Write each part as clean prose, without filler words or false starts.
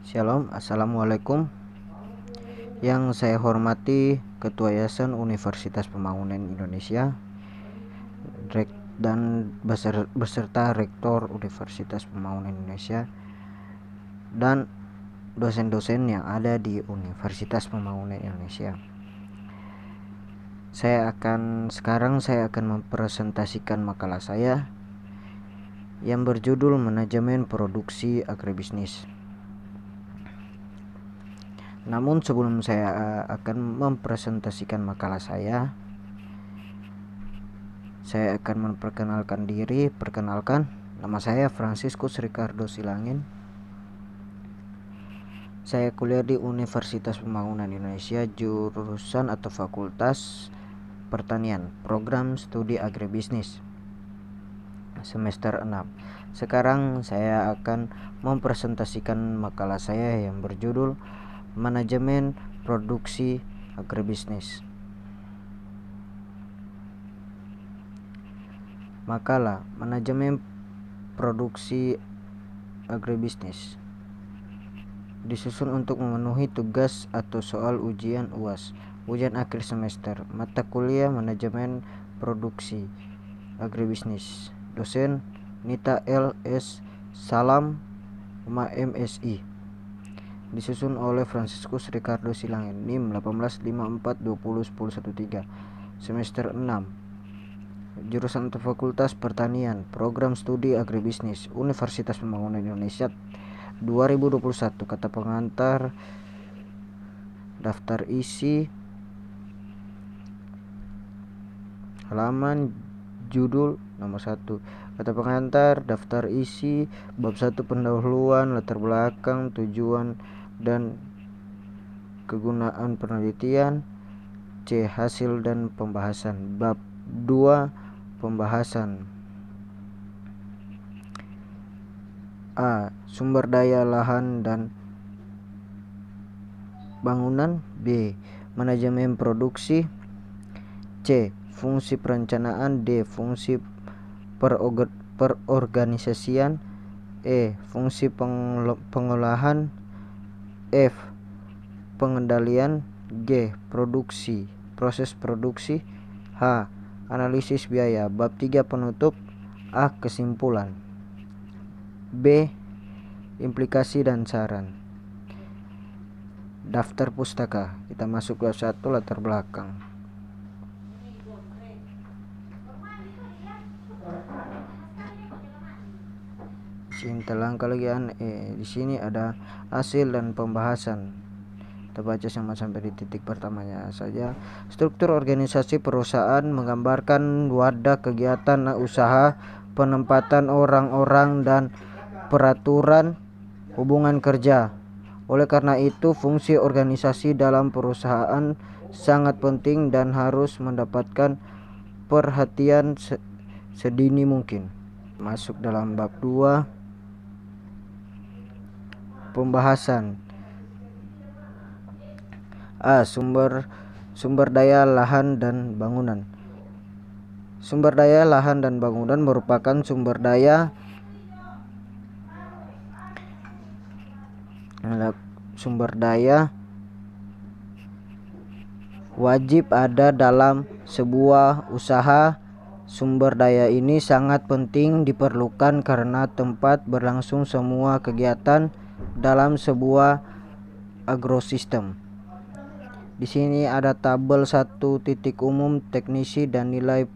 Shalom, Assalamualaikum. Yang saya hormati Ketua Yayasan Universitas Pembangunan Indonesia dan beserta Rektor Universitas Pembangunan Indonesia dan dosen-dosen yang ada di Universitas Pembangunan Indonesia. Sekarang saya akan mempresentasikan makalah saya yang berjudul Manajemen Produksi Agribisnis. Namun sebelum saya akan mempresentasikan makalah saya akan memperkenalkan diri. Nama saya Franciscus Ricardo Silangin. Saya kuliah di Universitas Pembangunan Indonesia, jurusan atau Fakultas Pertanian, Program Studi Agribisnis, semester 6. Sekarang saya akan mempresentasikan makalah saya yang berjudul Manajemen Produksi Agribisnis. Makalah Manajemen Produksi Agribisnis disusun untuk memenuhi tugas atau soal ujian UAS, ujian akhir semester, mata kuliah Manajemen Produksi Agribisnis. Dosen Nita L.S. Salam, MSI. Disusun oleh Franciscus Ricardo Silangin, NIM 1854201013, semester 6, jurusan Fakultas Pertanian, Program Studi Agribisnis, Universitas Pembangunan Indonesia 2021. Kata pengantar, daftar isi, halaman, judul, nomor 1. Kata pengantar, daftar isi, bab 1 pendahuluan, latar belakang, tujuan dan kegunaan penelitian. C. Hasil dan pembahasan. Bab 2 pembahasan. A. Sumber daya lahan dan bangunan. B. Manajemen produksi. C. Fungsi perencanaan. D. Fungsi perorganisasian. E. Fungsi pengolahan. F. Pengendalian. G. Produksi, proses produksi. H. Analisis biaya. Bab 3 penutup. A. Kesimpulan. B. Implikasi dan saran. Daftar pustaka. Kita masuk ke 1, latar belakang. Langkah lagi di sini ada hasil dan pembahasan. Kita baca sampai di titik pertamanya saja. Struktur organisasi perusahaan menggambarkan wadah kegiatan usaha, penempatan orang-orang dan peraturan hubungan kerja. Oleh karena itu, fungsi organisasi dalam perusahaan sangat penting dan harus mendapatkan perhatian sedini mungkin. Masuk dalam bab 2 pembahasan. A. Sumber daya lahan dan bangunan. Sumber daya lahan dan bangunan merupakan sumber daya wajib ada dalam sebuah usaha. Sumber daya ini sangat penting diperlukan karena tempat berlangsung semua kegiatan dalam sebuah agrosistem. Di sini ada tabel 1 titik umum teknisi dan nilai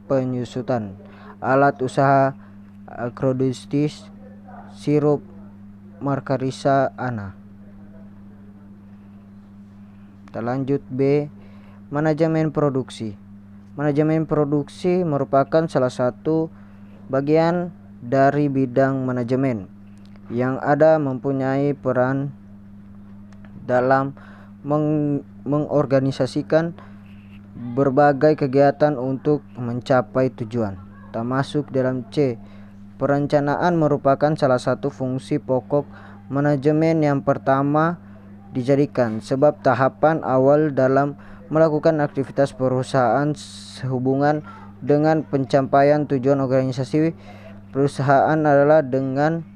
penyusutan. Alat usaha agrobisnis, sirup Margarisa Ana. Kita lanjut. B. Manajemen produksi. Manajemen produksi merupakan salah satu bagian dari bidang manajemen yang ada mempunyai peran dalam mengorganisasikan berbagai kegiatan untuk mencapai tujuan. Kita masuk dalam C. Perencanaan merupakan salah satu fungsi pokok manajemen yang pertama dijadikan, sebab tahapan awal dalam melakukan aktivitas perusahaan sehubungan dengan pencapaian tujuan organisasi perusahaan adalah dengan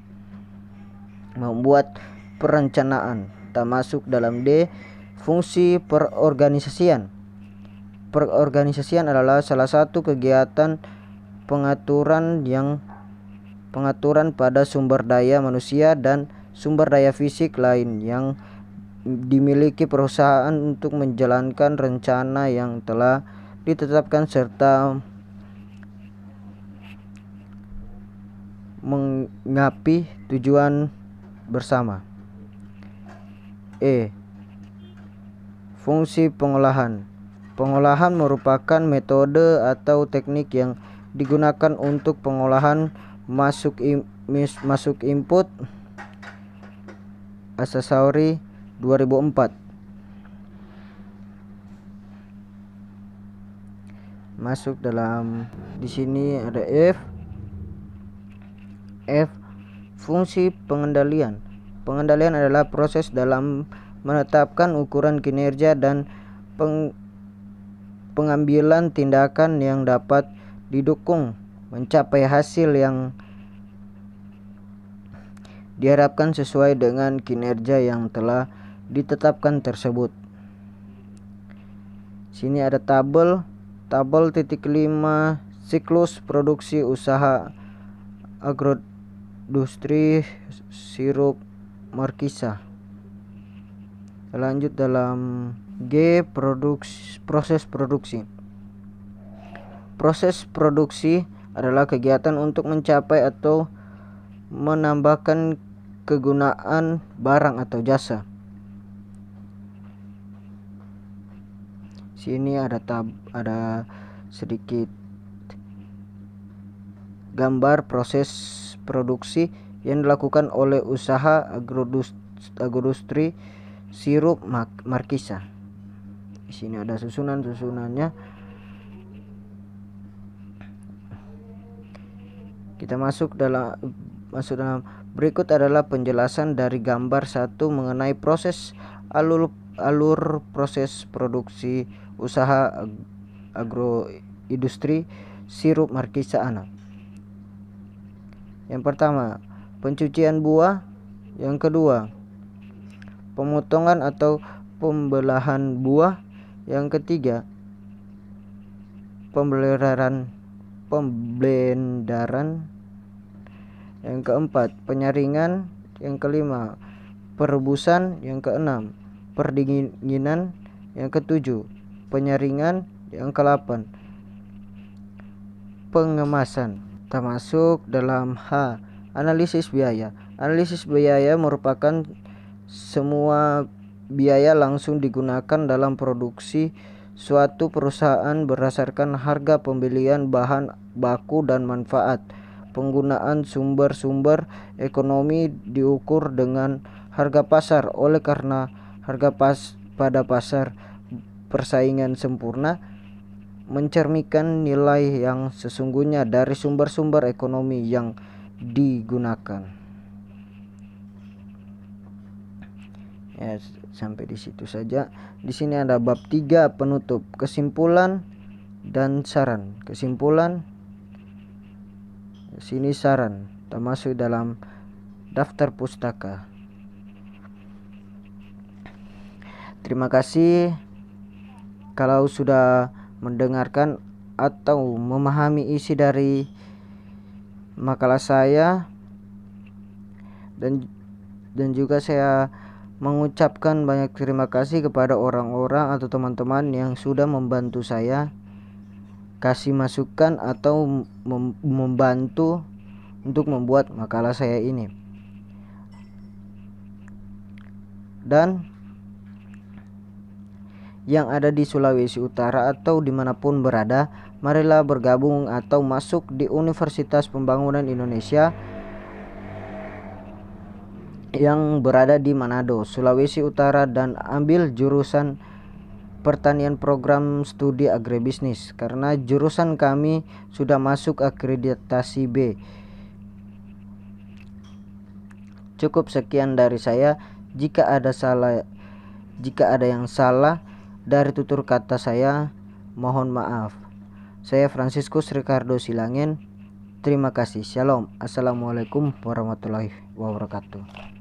membuat perencanaan. Termasuk dalam D, fungsi perorganisasian. Perorganisasian adalah salah satu kegiatan pengaturan pada sumber daya manusia dan sumber daya fisik lain yang dimiliki perusahaan untuk menjalankan rencana yang telah ditetapkan serta menggapai tujuan bersama. E. Fungsi pengolahan. Pengolahan merupakan metode atau teknik yang digunakan untuk pengolahan masuk input Assassori 2004. Masuk dalam di sini ada F. Fungsi pengendalian. Pengendalian adalah proses dalam menetapkan ukuran kinerja dan pengambilan tindakan yang dapat didukung mencapai hasil yang diharapkan sesuai dengan kinerja yang telah ditetapkan tersebut. Sini ada tabel 5 siklus produksi usaha agroindustri sirup Markisa. Lanjut dalam G, proses produksi. Proses produksi adalah kegiatan untuk mencapai atau menambahkan kegunaan barang atau jasa. Sini ada sedikit gambar proses produksi yang dilakukan oleh usaha agroindustri sirup Markisa. Di sini ada susunannya. Kita masuk dalam berikut adalah penjelasan dari gambar 1 mengenai proses alur proses produksi usaha agroindustri sirup Markisa Anak. Yang pertama, pencucian buah. Yang kedua, pemotongan atau pembelahan buah. Yang ketiga, pemblenderan. Yang keempat, penyaringan. Yang kelima, perebusan. Yang keenam, pendinginan. Yang ketujuh, penyaringan. Yang ke-8, pengemasan. Termasuk dalam H, analisis biaya. Analisis biaya merupakan semua biaya langsung digunakan dalam produksi suatu perusahaan berdasarkan harga pembelian bahan baku dan manfaat. Penggunaan sumber-sumber ekonomi diukur dengan harga pasar. Oleh karena harga pada pasar persaingan sempurna, mencerminkan nilai yang sesungguhnya dari sumber-sumber ekonomi yang digunakan. Ya, sampai di situ saja. Di sini ada bab 3 penutup, kesimpulan dan saran. Kesimpulan, sini saran, termasuk dalam daftar pustaka. Terima kasih kalau sudah mendengarkan atau memahami isi dari makalah saya, dan juga saya mengucapkan banyak terima kasih kepada orang-orang atau teman-teman yang sudah membantu saya, kasih masukan atau membantu untuk membuat makalah saya ini. Dan yang ada di Sulawesi Utara atau dimanapun berada, marilah bergabung atau masuk di Universitas Pembangunan Indonesia yang berada di Manado, Sulawesi Utara, dan ambil jurusan pertanian program studi agribisnis, karena jurusan kami sudah masuk akreditasi B. Cukup sekian dari saya. Jika ada yang salah dari tutur kata saya, mohon maaf. Saya Franciscus Ricardo Silangin. Terima kasih. Shalom. Assalamualaikum warahmatullahi wabarakatuh.